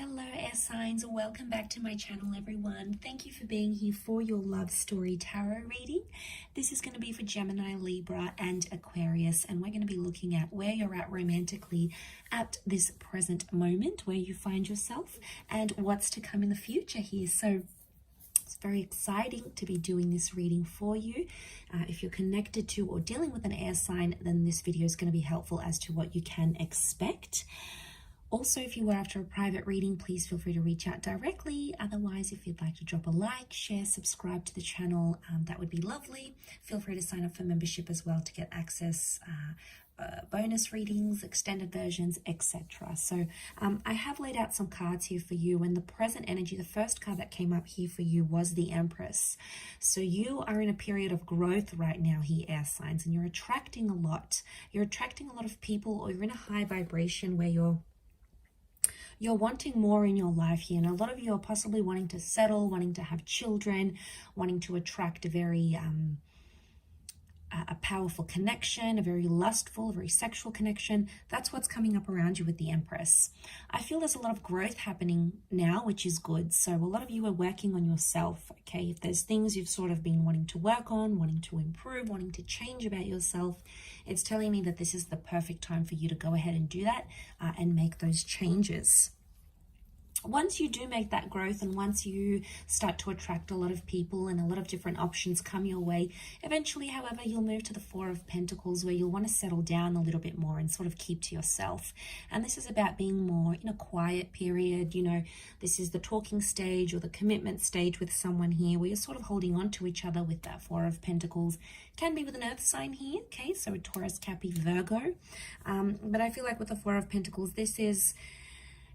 Hello air signs, welcome back to my channel everyone. Thank you for being here for your love story tarot reading. This is going to be for Gemini, Libra and Aquarius, and we're going to be looking at where you're at romantically at this present moment, where you find yourself and what's to come in the future here. So it's very exciting to be doing this reading for you. If you're connected to or dealing with an air sign, then this video is going to be helpful as to what you can expect. Also, if you were after a private reading, please feel free to reach out directly. Otherwise, if you'd like to drop a like, share, subscribe to the channel, that would be lovely. Feel free to sign up for membership as well to get access, bonus readings, extended versions, etc. So I have laid out some cards here for you, and the present energy, the first card that came up here for you was the Empress. So you are in a period of growth right now here, air signs, and you're attracting a lot. You're attracting a lot of people, or you're in a high vibration where you're wanting more in your life here, and a lot of you are possibly wanting to settle, wanting to have children, wanting to attract a very a powerful connection, a very lustful, very sexual connection. That's what's coming up around you with the Empress. I feel there's a lot of growth happening now, which is good. So a lot of you are working on yourself, okay? If there's things you've sort of been wanting to work on, wanting to improve, wanting to change about yourself, it's telling me that this is the perfect time for you to go ahead and do that and make those changes. Once you do make that growth, and once you start to attract a lot of people and a lot of different options come your way, eventually, however, you'll move to the Four of Pentacles, where you'll want to settle down a little bit more and sort of keep to yourself. And this is about being more in a quiet period. You know, this is the talking stage or the commitment stage with someone here, where you're sort of holding on to each other with that Four of Pentacles. Can be with an earth sign here, okay, so a Taurus, Capricorn, Virgo. But I feel like with the Four of Pentacles, this is,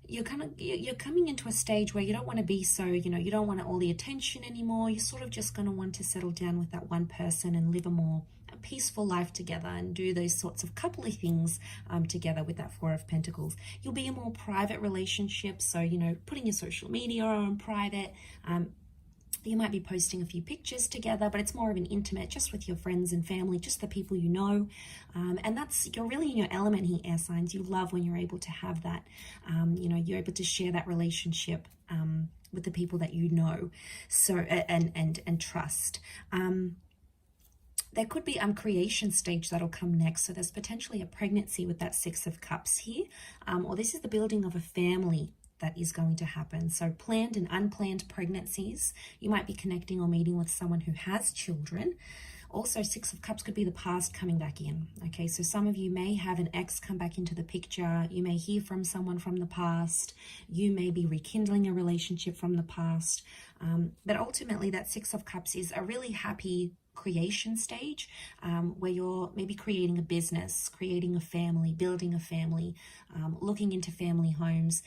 you're coming into a stage where you don't want to be so, you don't want all the attention anymore. You're sort of just going to want to settle down with that one person and live a peaceful life together and do those sorts of coupley things together with that Four of Pentacles. You'll be a more private relationship, so, putting your social media on private. You might be posting a few pictures together, but it's more of an intimate, just with your friends and family, just the people you know. And you're really in your element here, air signs. You love when you're able to have that, you're able to share that relationship with the people that you know, so and trust. There could be creation stage that'll come next. So there's potentially a pregnancy with that Six of Cups here, or this is the building of a family that is going to happen. So planned and unplanned pregnancies. You might be connecting or meeting with someone who has children. Also, Six of Cups could be the past coming back in. Okay, so some of you may have an ex come back into the picture. You may hear from someone from the past. You may be rekindling a relationship from the past. But ultimately, that Six of Cups is a really happy creation stage, where you're maybe creating a business, creating a family, building a family, looking into family homes.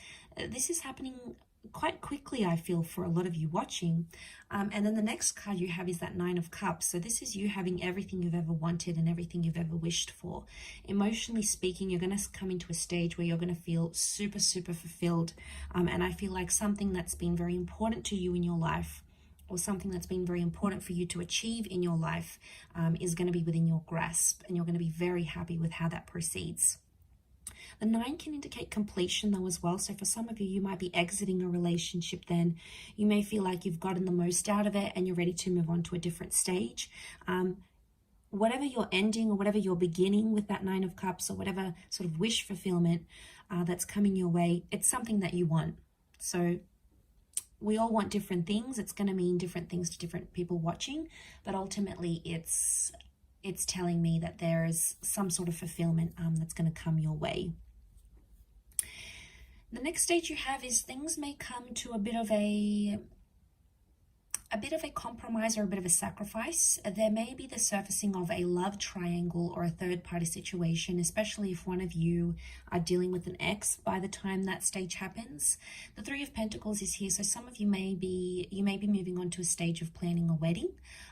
This is happening quite quickly, I feel, for a lot of you watching. And then the next card you have is that Nine of Cups. So this is you having everything you've ever wanted and everything you've ever wished for. Emotionally speaking, you're going to come into a stage where you're going to feel super, super fulfilled. And I feel like something that's been very important to you in your life, or something that's been very important for you to achieve in your life, is going to be within your grasp, and you're going to be very happy with how that proceeds. The 9 can indicate completion though as well. So for some of you, you might be exiting a relationship then. You may feel like you've gotten the most out of it and you're ready to move on to a different stage. Whatever you're ending or whatever you're beginning with that Nine of Cups, or whatever sort of wish fulfillment that's coming your way, it's something that you want. So we all want different things. It's going to mean different things to different people watching, but ultimately it's telling me that there is some sort of fulfillment that's going to come your way. The next stage you have is things may come to a bit of a compromise or a bit of a sacrifice. There may be the surfacing of a love triangle or a third party situation, especially if one of you are dealing with an ex by the time that stage happens. The Three of Pentacles is here, so some of you may be moving on to a stage of planning a wedding,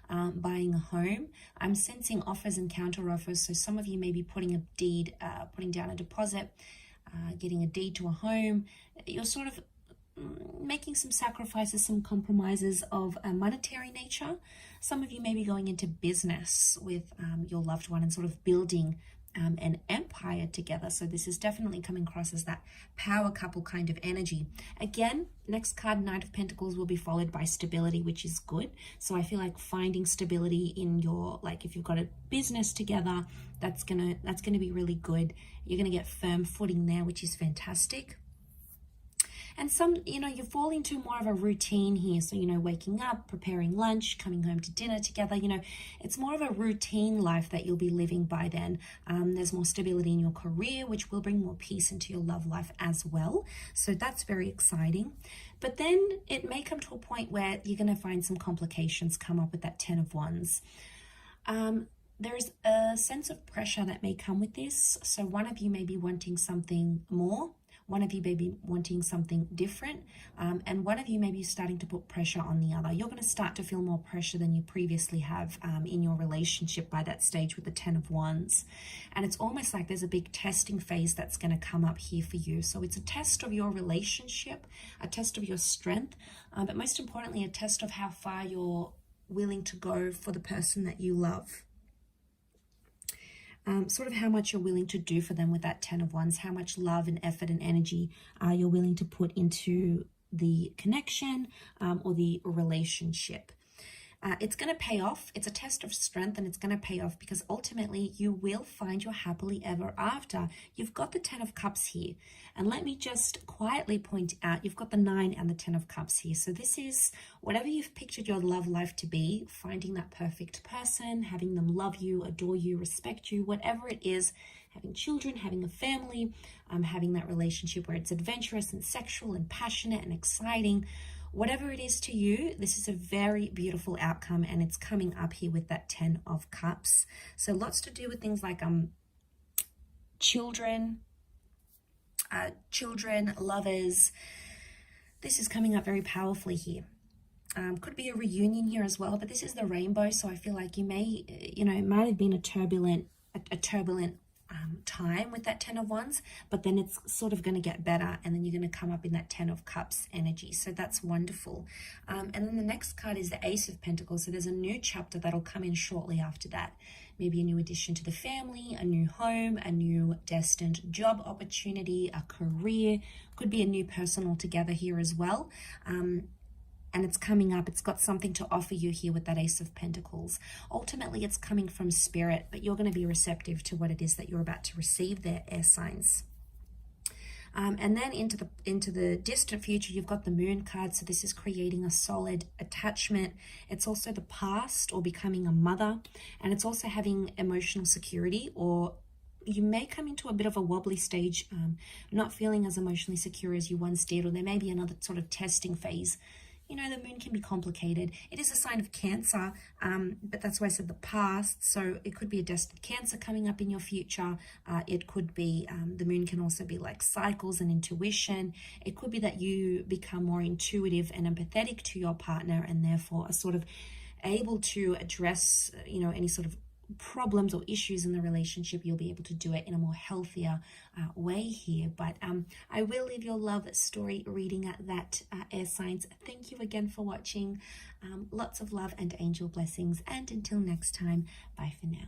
buying a home. I'm sensing offers and counter offers, so some of you may be putting down a deposit, getting a deed to a home. You're sort of making some sacrifices, some compromises of a monetary nature. Some of you may be going into business with your loved one and sort of building an empire together. So this is definitely coming across as that power couple kind of energy. Again, next card, Knight of Pentacles, will be followed by stability, which is good. So I feel like finding stability in your, like if you've got a business together, that's gonna be really good. You're gonna get firm footing there, which is fantastic. And you fall into more of a routine here. So, waking up, preparing lunch, coming home to dinner together, it's more of a routine life that you'll be living by then. There's more stability in your career, which will bring more peace into your love life as well. So that's very exciting. But then it may come to a point where you're going to find some complications come up with that 10 of Wands. There's a sense of pressure that may come with this. So one of you may be wanting something more. One of you may be wanting something different, and one of you may be starting to put pressure on the other. You're going to start to feel more pressure than you previously have in your relationship by that stage with the 10 of Wands. And it's almost like there's a big testing phase that's going to come up here for you. So it's a test of your relationship, a test of your strength, but most importantly, a test of how far you're willing to go for the person that you love. Sort of how much you're willing to do for them with that 10 of Wands, how much love and effort and energy you're willing to put into the connection or the relationship. It's going to pay off. It's a test of strength, and it's going to pay off because ultimately you will find your happily ever after. You've got the 10 of Cups here. And let me just quietly point out, you've got the 9 and the 10 of Cups here. So this is whatever you've pictured your love life to be, finding that perfect person, having them love you, adore you, respect you, whatever it is, having children, having a family, having that relationship where it's adventurous and sexual and passionate and exciting. Whatever it is to you, this is a very beautiful outcome, and it's coming up here with that 10 of Cups. So lots to do with things like children, lovers. This is coming up very powerfully here. Could be a reunion here as well, but this is the rainbow, so I feel like you may, it might have been a turbulent time with that 10 of Wands, but then it's sort of going to get better, and then you're going to come up in that 10 of Cups energy. So that's wonderful. And then the next card is the Ace of Pentacles. So there's a new chapter that'll come in shortly after that. Maybe a new addition to the family, a new home, a new destined job opportunity, a career. Could be a new person altogether here as well. And it's coming up. It's got something to offer you here with that Ace of Pentacles. Ultimately, it's coming from spirit, but you're going to be receptive to what it is that you're about to receive there, air signs. And then into the distant future, you've got the Moon card. So this is creating a solid attachment. It's also the past or becoming a mother. And it's also having emotional security, or you may come into a bit of a wobbly stage, not feeling as emotionally secure as you once did, or there may be another sort of testing phase. The moon can be complicated. It is a sign of Cancer, but that's why I said the past. So it could be a destined Cancer coming up in your future. It could be, the moon can also be like cycles and intuition. It could be that you become more intuitive and empathetic to your partner, and therefore are sort of able to address, any sort of problems or issues in the relationship. You'll be able to do it in a more healthier way here. But I will leave your love story reading at that, air signs. Thank you again for watching. Lots of love and angel blessings, and until next time, bye for now.